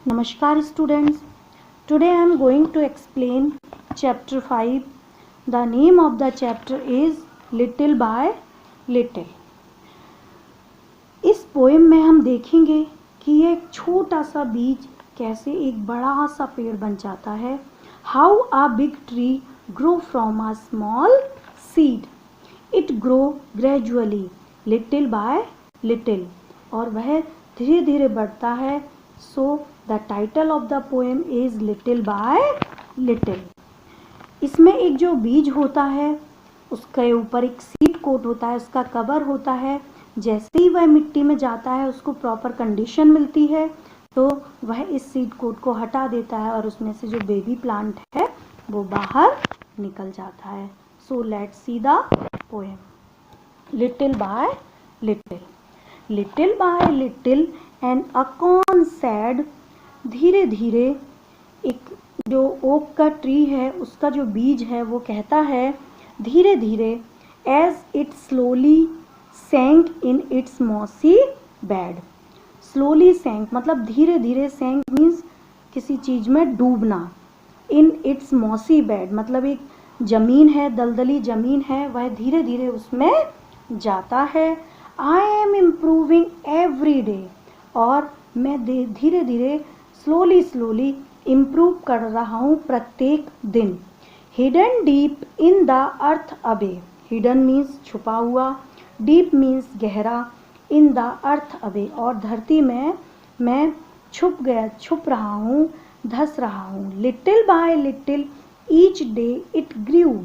Namaskar students. Today I am going to explain chapter 5. The name of the chapter is Little by Little. इस poem में हम देखेंगे कि ये एक छोटा सा बीज कैसे एक बड़ा सा पेड़ बन जाता है. How a big tree grow from a small seed. It grow gradually, little by little. और वह धीरे धीरे बढ़ता है. So the title of the poem is Little by Little. इसमें एक जो बीज होता है उसके ऊपर एक सीड कोट होता है, उसका कवर होता है. जैसे ही वह मिट्टी में जाता है उसको प्रॉपर कंडीशन मिलती है तो वह इस सीड कोट को हटा देता है और उसमें से जो बेबी प्लांट है वो बाहर निकल जाता है. So let's see the poem. Little by little. Little by little an acorn said. धीरे धीरे एक जो ओक का ट्री है उसका जो बीज है वो कहता है धीरे धीरे as it slowly sank in its mossy bed. Slowly sank मतलब धीरे धीरे, sank means किसी चीज में डूबना. In its mossy bed मतलब एक जमीन है, दलदली जमीन है, वह धीरे धीरे उसमें जाता है. I am improving every day. और मैं धीरे धीरे स्लोली इम्प्रूव कर रहा हूँ प्रत्येक दिन. Hidden deep in the earth अबे. हिडन मीन्स छुपा हुआ, डीप मीन्स गहरा, इन द अर्थ अबे और धरती में मैं छुप रहा हूँ, धस रहा हूँ. Little bye little each day it grew.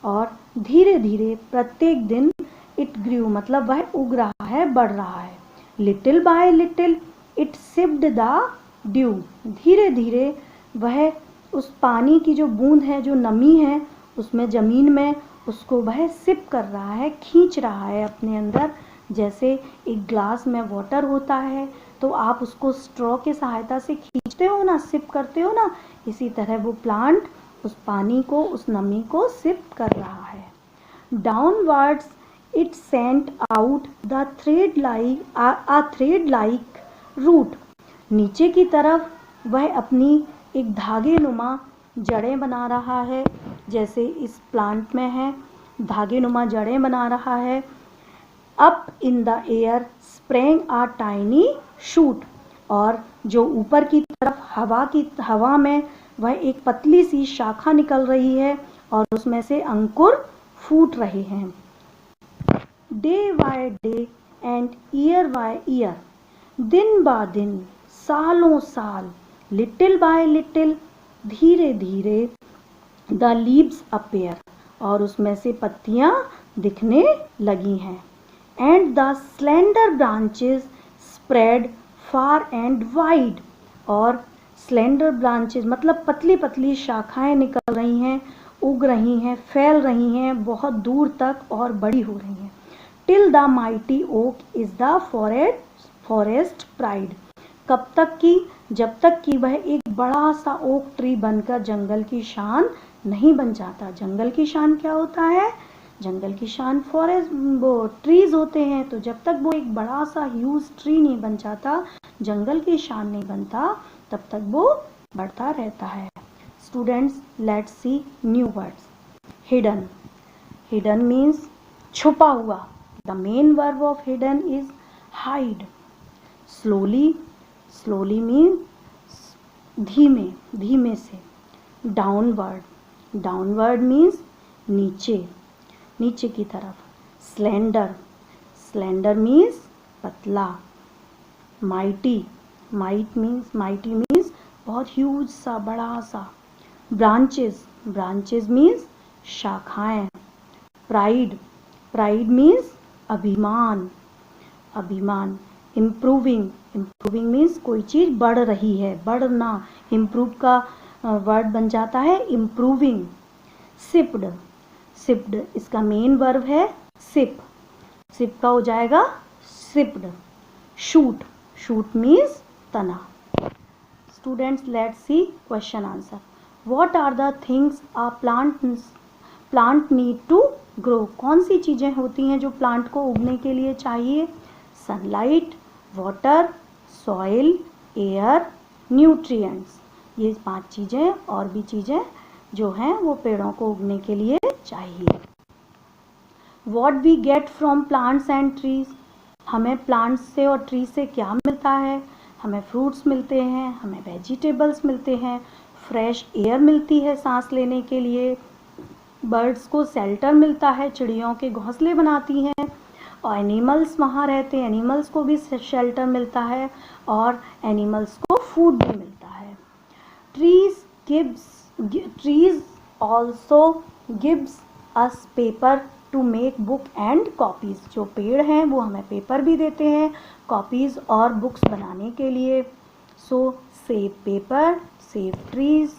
और धीरे धीरे प्रत्येक दिन इट ग्रू मतलब वह उग रहा है, बढ़ रहा है. Little bye little it sipped the due. धीरे धीरे वह उस पानी की जो बूंद है, जो नमी है उसमें जमीन में, उसको वह सिप कर रहा है, खींच रहा है अपने अंदर. जैसे एक ग्लास में वाटर होता है तो आप उसको स्ट्रॉ के सहायता से खींचते हो ना, सिप करते हो ना, इसी तरह वो प्लांट उस पानी को, उस नमी को सिप कर रहा है. Downwards it sent out the thread like root. नीचे की तरफ वह अपनी एक धागे नुमा जड़ें बना रहा है, जैसे इस प्लांट में है, धागे नुमा जड़ें बना रहा है. Up in the air sprang a tiny shoot. और जो ऊपर की तरफ हवा में वह एक पतली सी शाखा निकल रही है और उसमें से अंकुर फूट रहे हैं. Day by day and year by year. दिन बा दिन, सालों साल. लिटिल बाय लिटिल धीरे धीरे. द लीव्स अपीयर और उसमें से पत्तियां दिखने लगी हैं. And the slender branches spread far and wide. और स्लेंडर ब्रांचेस मतलब पतली पतली शाखाएं निकल रही हैं, उग रही हैं, फैल रही हैं बहुत दूर तक और बड़ी हो रही हैं. Till the mighty oak is the forest pride. कब तक की? जब तक कि वह एक बड़ा सा ओक ट्री बनकर जंगल की शान नहीं बन जाता. जंगल की शान क्या होता है? जंगल की शान फॉरेस्ट वो ट्रीज होते हैं. तो जब तक वो एक बड़ा सा ह्यूज ट्री नहीं बन जाता, जंगल की शान नहीं बनता, तब तक वो बढ़ता रहता है. Students, let's C new words. Hidden. Hidden means छुपा हुआ. The main verb of hidden is hide. Slowly. Slowly means धीमे, धीमे से. डाउनवर्ड. डाउनवर्ड मीन्स नीचे, नीचे की तरफ. स्लेंडर. स्लेंडर मीन्स पतला. माइटी. माइटी मीन्स बहुत ह्यूज सा, बड़ा सा. ब्रांचेस. ब्रांचेस मीन्स शाखाएं. प्राइड. प्राइड मीन्स अभिमान, अभिमान. इम्प्रूविंग. इम्प्रूविंग मीन्स कोई चीज बढ़ रही है, बढ़ना. इम्प्रूव का वर्ड बन जाता है इम्प्रूविंग. सिप्ड. सिप्ड इसका मेन वर्ब है सिप. सिप का हो जाएगा सिप्ड. शूट. शूट मीन्स तना. Students, let's see question answer. What are the things a plant need to grow. कौन सी चीजें होती हैं जो प्लांट को उगने के लिए चाहिए? Sunlight, water, soil, air, nutrients. ये 5 चीज़ें और भी चीज़ें जो हैं वो पेड़ों को उगने के लिए चाहिए। What we get from plants and trees, हमें प्लांट्स से और ट्री से क्या मिलता है? हमें फ्रूट्स मिलते हैं, हमें वेजिटेबल्स मिलते हैं, फ्रेश एयर मिलती है सांस लेने के लिए, बर्ड्स को शेल्टर मिलता है, चिड़ियों के घोंसले बनाती हैं, और एनिमल्स वहाँ रहते हैं, एनिमल्स को भी शेल्टर मिलता है और एनिमल्स को फूड भी मिलता है। Trees also gives us paper two make book and copies. जो पेड़ हैं वो हमें पेपर भी देते हैं कॉपीज़ और बुक्स बनाने के लिए। सो save paper, save trees.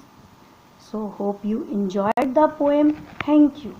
So hope you enjoyed the poem. Thank you.